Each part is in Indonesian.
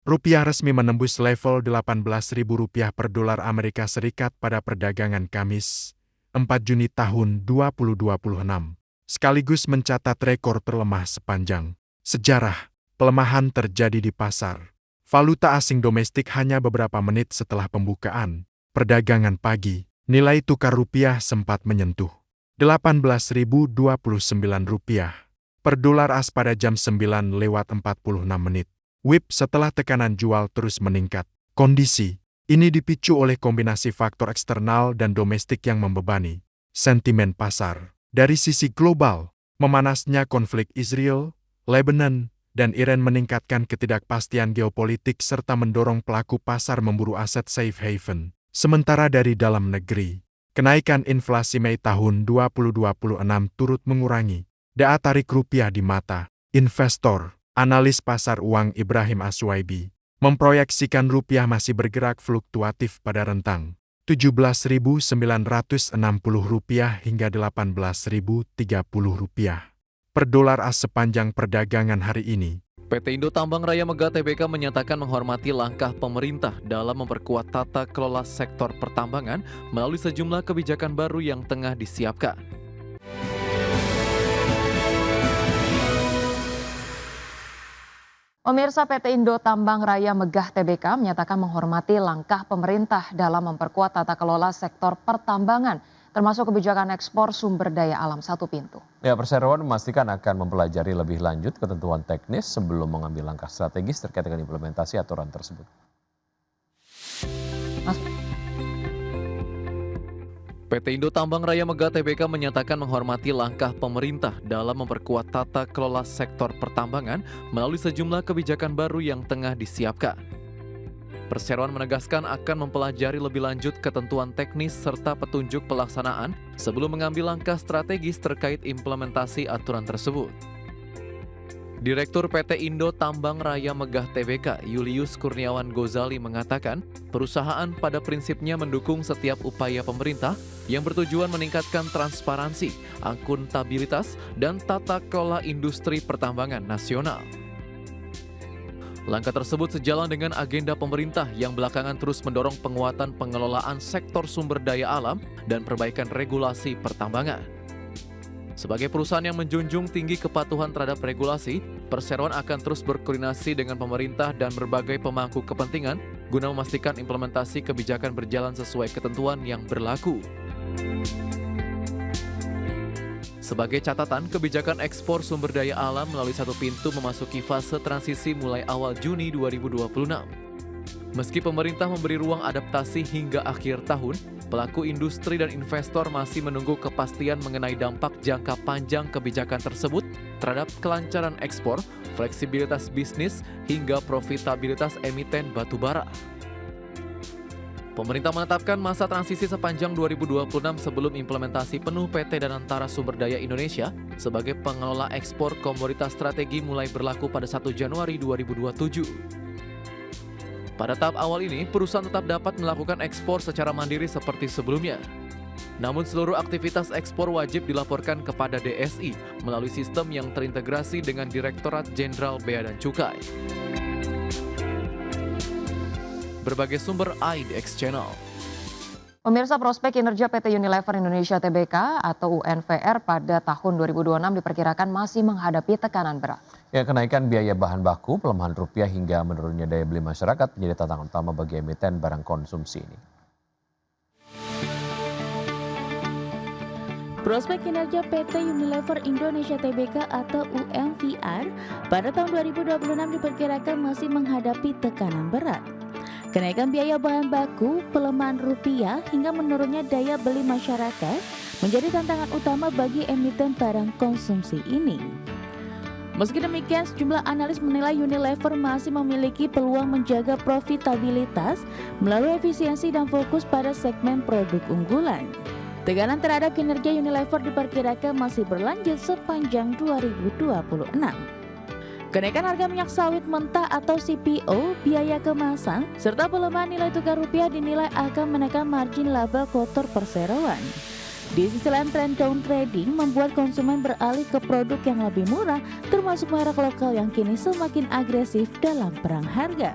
Rupiah resmi menembus level Rp18.000 per dolar Amerika Serikat pada perdagangan Kamis, 4 Juni tahun 2026, sekaligus mencatat rekor terlemah sepanjang sejarah. Pelemahan terjadi di pasar valuta asing domestik hanya beberapa menit setelah pembukaan perdagangan pagi. Nilai tukar rupiah sempat menyentuh Rp18.029 per dolar AS pada jam 9:46. WIB setelah tekanan jual terus meningkat. Kondisi ini dipicu oleh kombinasi faktor eksternal dan domestik yang membebani sentimen pasar. Dari sisi global, memanasnya konflik Israel, Lebanon, dan Iran meningkatkan ketidakpastian geopolitik serta mendorong pelaku pasar memburu aset safe haven. Sementara dari dalam negeri, kenaikan inflasi Mei tahun 2026 turut mengurangi daya tarik rupiah di mata investor. Analis pasar uang Ibrahim Aswaibi memproyeksikan rupiah masih bergerak fluktuatif pada rentang Rp17.960 hingga Rp18.030 per dolar AS sepanjang perdagangan hari ini. PT Indo Tambang Raya Mega Tbk menyatakan menghormati langkah pemerintah dalam memperkuat tata kelola sektor pertambangan melalui sejumlah kebijakan baru yang tengah disiapkan. Pemirsa, PT Indo Tambang Raya Megah Tbk menyatakan menghormati langkah pemerintah dalam memperkuat tata kelola sektor pertambangan, termasuk kebijakan ekspor sumber daya alam satu pintu. Ya, perseroan memastikan akan mempelajari lebih lanjut ketentuan teknis sebelum mengambil langkah strategis terkait dengan implementasi aturan tersebut. PT Indo Tambang Raya Mega Tbk menyatakan menghormati langkah pemerintah dalam memperkuat tata kelola sektor pertambangan melalui sejumlah kebijakan baru yang tengah disiapkan. Perseroan menegaskan akan mempelajari lebih lanjut ketentuan teknis serta petunjuk pelaksanaan sebelum mengambil langkah strategis terkait implementasi aturan tersebut. Direktur PT Indo Tambang Raya Megah Tbk, Julius Kurniawan Gozali mengatakan, perusahaan pada prinsipnya mendukung setiap upaya pemerintah yang bertujuan meningkatkan transparansi, akuntabilitas, dan tata kelola industri pertambangan nasional. Langkah tersebut sejalan dengan agenda pemerintah yang belakangan terus mendorong penguatan pengelolaan sektor sumber daya alam dan perbaikan regulasi pertambangan. Sebagai perusahaan yang menjunjung tinggi kepatuhan terhadap regulasi, Perseroan akan terus berkoordinasi dengan pemerintah dan berbagai pemangku kepentingan guna memastikan implementasi kebijakan berjalan sesuai ketentuan yang berlaku. Sebagai catatan, kebijakan ekspor sumber daya alam melalui satu pintu memasuki fase transisi mulai awal Juni 2026. Meski pemerintah memberi ruang adaptasi hingga akhir tahun, pelaku industri dan investor masih menunggu kepastian mengenai dampak jangka panjang kebijakan tersebut terhadap kelancaran ekspor, fleksibilitas bisnis, hingga profitabilitas emiten batubara. Pemerintah menetapkan masa transisi sepanjang 2026 sebelum implementasi penuh PT Danantara Sumber Daya Indonesia sebagai pengelola ekspor komoditas strategi mulai berlaku pada 1 Januari 2027. Pada tahap awal ini, perusahaan tetap dapat melakukan ekspor secara mandiri seperti sebelumnya. Namun seluruh aktivitas ekspor wajib dilaporkan kepada DSI melalui sistem yang terintegrasi dengan Direktorat Jenderal Bea dan Cukai. Berbagai sumber IDX Channel. Pemirsa, prospek kinerja PT Unilever Indonesia Tbk atau UNVR pada tahun 2026 diperkirakan masih menghadapi tekanan berat. Ya, kenaikan biaya bahan baku, pelemahan rupiah hingga menurunnya daya beli masyarakat menjadi tantangan utama bagi emiten barang konsumsi ini. Prospek kinerja PT Unilever Indonesia Tbk atau UNVR pada tahun 2026 diperkirakan masih menghadapi tekanan berat. Kenaikan biaya bahan baku, pelemahan rupiah, hingga menurunnya daya beli masyarakat menjadi tantangan utama bagi emiten barang konsumsi ini. Meski demikian, sejumlah analis menilai Unilever masih memiliki peluang menjaga profitabilitas melalui efisiensi dan fokus pada segmen produk unggulan. Tekanan terhadap kinerja Unilever diperkirakan masih berlanjut sepanjang 2026. Kenaikan harga minyak sawit mentah atau CPO, biaya kemasan, serta pelemahan nilai tukar rupiah dinilai akan menekan margin laba kotor perseroan. Di sisi lain, tren down trading membuat konsumen beralih ke produk yang lebih murah, termasuk merek lokal yang kini semakin agresif dalam perang harga.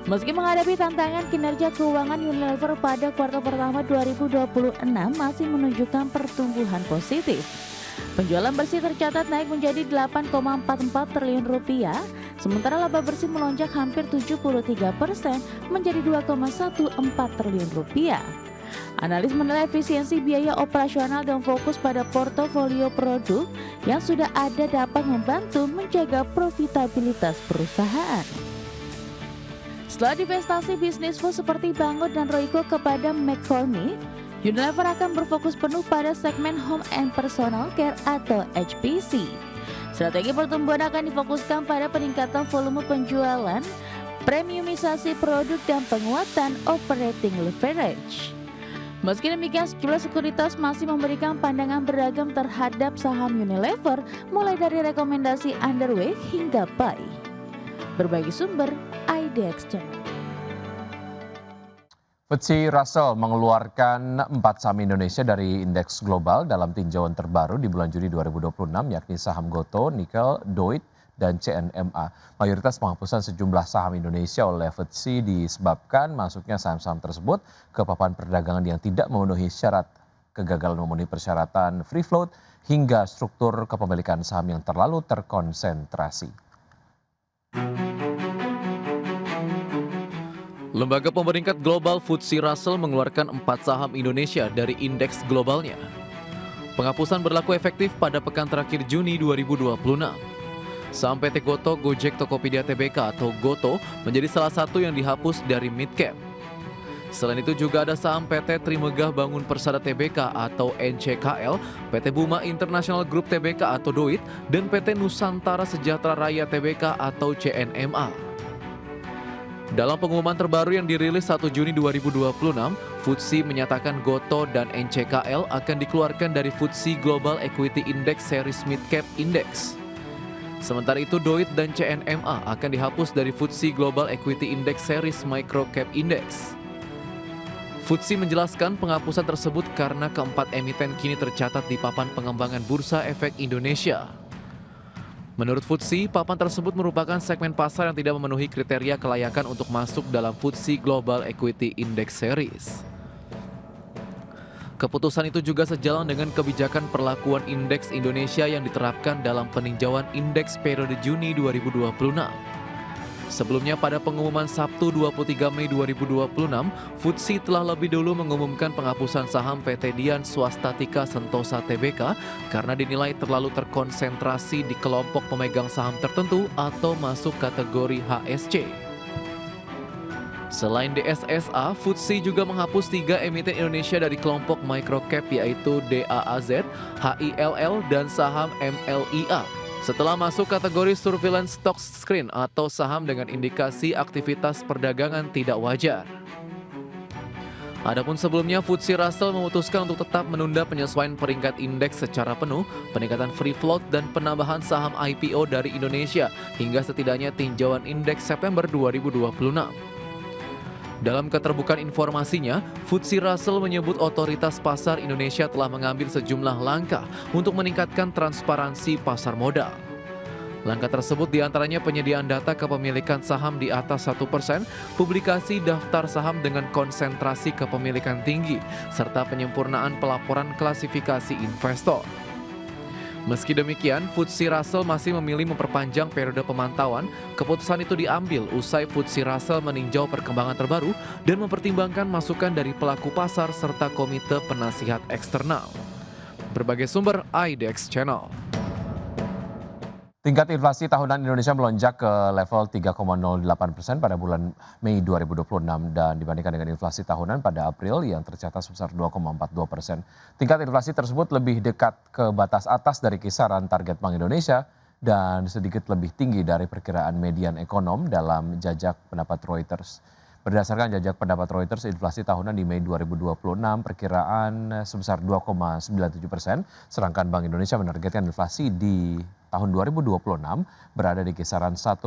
Meski menghadapi tantangan, kinerja keuangan Unilever pada kuartal pertama 2026 masih menunjukkan pertumbuhan positif. Penjualan bersih tercatat naik menjadi 8,44 triliun rupiah, sementara laba bersih melonjak hampir 73% menjadi 2,14 triliun rupiah. Analis menilai efisiensi biaya operasional dan fokus pada portofolio produk yang sudah ada dapat membantu menjaga profitabilitas perusahaan. Setelah divestasi bisnis food seperti Bangun dan Royco kepada McCormick, Unilever akan berfokus penuh pada segmen Home and Personal Care atau HPC. Strategi pertumbuhan akan difokuskan pada peningkatan volume penjualan, premiumisasi produk, dan penguatan operating leverage. Meski demikian, sejumlah sekuritas masih memberikan pandangan beragam terhadap saham Unilever, mulai dari rekomendasi underweight hingga buy. Berbagi sumber, IDX Channel. FTSE Russell mengeluarkan 4 saham Indonesia dari indeks global dalam tinjauan terbaru di bulan Juni 2026, yakni saham Gotoh, Nikel, Doit, dan CNMA. Mayoritas penghapusan sejumlah saham Indonesia oleh FTSE disebabkan masuknya saham-saham tersebut ke papan perdagangan yang tidak memenuhi syarat, kegagalan memenuhi persyaratan free float, hingga struktur kepemilikan saham yang terlalu terkonsentrasi. Lembaga pemeringkat global FTSE Russell mengeluarkan 4 saham Indonesia dari indeks globalnya. Penghapusan berlaku efektif pada pekan terakhir Juni 2026. Saham PT Gotoh Gojek Tokopedia Tbk atau Gotoh menjadi salah satu yang dihapus dari mid-cap. Selain itu juga ada saham PT Trimegah Bangun Persada Tbk atau NCKL, PT Buma International Group Tbk atau Doit, dan PT Nusantara Sejahtera Raya Tbk atau CNMA. Dalam pengumuman terbaru yang dirilis 1 Juni 2026, FTSE menyatakan Gotoh dan NCKL akan dikeluarkan dari FTSE Global Equity Index Series Mid-Cap Index. Sementara itu, Doit dan CNMA akan dihapus dari FTSE Global Equity Index Series Micro Cap Index. FTSE menjelaskan penghapusan tersebut karena keempat emiten kini tercatat di papan pengembangan Bursa Efek Indonesia. Menurut FTSE, papan tersebut merupakan segmen pasar yang tidak memenuhi kriteria kelayakan untuk masuk dalam FTSE Global Equity Index Series. Keputusan itu juga sejalan dengan kebijakan perlakuan indeks Indonesia yang diterapkan dalam peninjauan indeks periode Juni 2026. Sebelumnya pada pengumuman Sabtu 23 Mei 2026, FTSE telah lebih dulu mengumumkan penghapusan saham PT Dian Swastatika Sentosa Tbk karena dinilai terlalu terkonsentrasi di kelompok pemegang saham tertentu atau masuk kategori HSC. Selain DSSA, FTSE juga menghapus 3 emiten Indonesia dari kelompok microcap yaitu DAAZ, HILL, dan saham MLIA. Setelah masuk kategori surveillance stock screen atau saham dengan indikasi aktivitas perdagangan tidak wajar. Adapun sebelumnya, FTSE Russell memutuskan untuk tetap menunda penyesuaian peringkat indeks secara penuh, peningkatan free float, dan penambahan saham IPO dari Indonesia hingga setidaknya tinjauan indeks September 2026. Dalam keterbukaan informasinya, FTSE Russell menyebut otoritas pasar Indonesia telah mengambil sejumlah langkah untuk meningkatkan transparansi pasar modal. Langkah tersebut diantaranya penyediaan data kepemilikan saham di atas 1%, publikasi daftar saham dengan konsentrasi kepemilikan tinggi, serta penyempurnaan pelaporan klasifikasi investor. Meski demikian, FTSE Russell masih memilih memperpanjang periode pemantauan. Keputusan itu diambil usai FTSE Russell meninjau perkembangan terbaru dan mempertimbangkan masukan dari pelaku pasar serta komite penasihat eksternal. Berbagai sumber, IDX Channel. Tingkat inflasi tahunan Indonesia melonjak ke level 3,08% pada bulan Mei 2026 dan dibandingkan dengan inflasi tahunan pada April yang tercatat sebesar 2,42%. Tingkat inflasi tersebut lebih dekat ke batas atas dari kisaran target Bank Indonesia dan sedikit lebih tinggi dari perkiraan median ekonom dalam jajak pendapat Reuters. Berdasarkan jajak pendapat Reuters, inflasi tahunan di Mei 2026 perkiraan sebesar 2,97%, sedangkan Bank Indonesia menargetkan inflasi di tahun 2026 berada di kisaran 1,5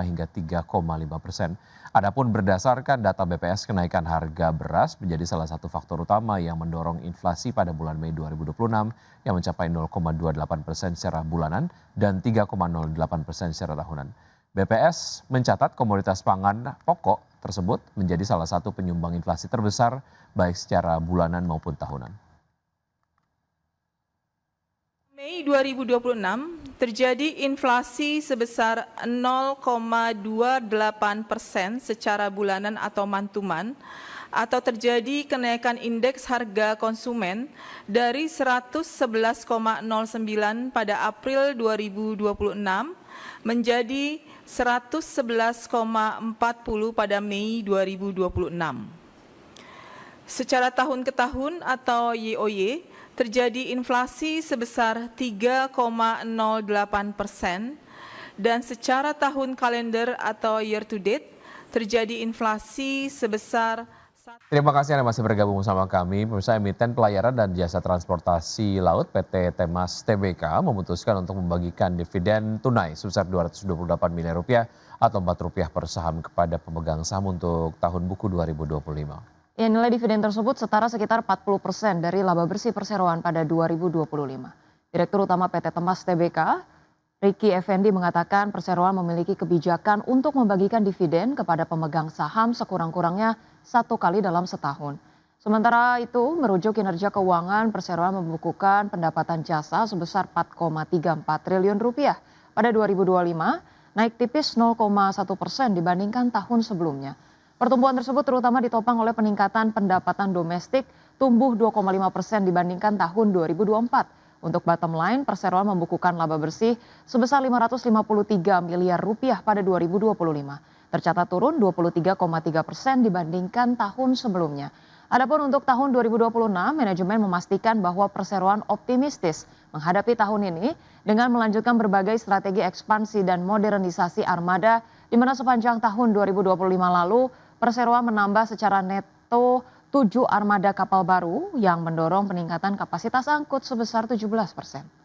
hingga 3,5%. Adapun berdasarkan data BPS, kenaikan harga beras menjadi salah satu faktor utama yang mendorong inflasi pada bulan Mei 2026 yang mencapai 0,28% secara bulanan dan 3,08% secara tahunan. BPS mencatat komoditas pangan pokok tersebut menjadi salah satu penyumbang inflasi terbesar baik secara bulanan maupun tahunan. Mei 2026 terjadi inflasi sebesar 0,28% secara bulanan atau month-to-month, atau terjadi kenaikan indeks harga konsumen dari 111,09 pada April 2026 menjadi 111,40 pada Mei 2026. Secara tahun ke tahun atau YoY, terjadi inflasi sebesar 3,08% dan secara tahun kalender atau year to date terjadi inflasi sebesar. Terima kasih Anda masih bergabung bersama kami. Pemirsa, emiten pelayaran dan jasa transportasi laut PT Temas Tbk memutuskan untuk membagikan dividen tunai sebesar Rp228 miliar atau Rp4 per saham kepada pemegang saham untuk tahun buku 2025. Ya, nilai dividen tersebut setara sekitar 40% dari laba bersih perseroan pada 2025. Direktur Utama PT Temas Tbk, Ricky Effendi mengatakan perseroan memiliki kebijakan untuk membagikan dividen kepada pemegang saham sekurang-kurangnya 1 kali dalam setahun. Sementara itu, merujuk kinerja keuangan, perseroan membukukan pendapatan jasa sebesar Rp4,34 triliun pada 2025, naik tipis 0,1% dibandingkan tahun sebelumnya. Pertumbuhan tersebut terutama ditopang oleh peningkatan pendapatan domestik tumbuh 2,5% dibandingkan tahun 2024. Untuk bottom line, perseroan membukukan laba bersih sebesar Rp553 miliar pada 2025. Tercatat turun 23,3% dibandingkan tahun sebelumnya. Adapun untuk tahun 2026, manajemen memastikan bahwa perseroan optimistis menghadapi tahun ini dengan melanjutkan berbagai strategi ekspansi dan modernisasi armada, di mana sepanjang tahun 2025 lalu, perseroan menambah secara neto 7 armada kapal baru yang mendorong peningkatan kapasitas angkut sebesar 17%.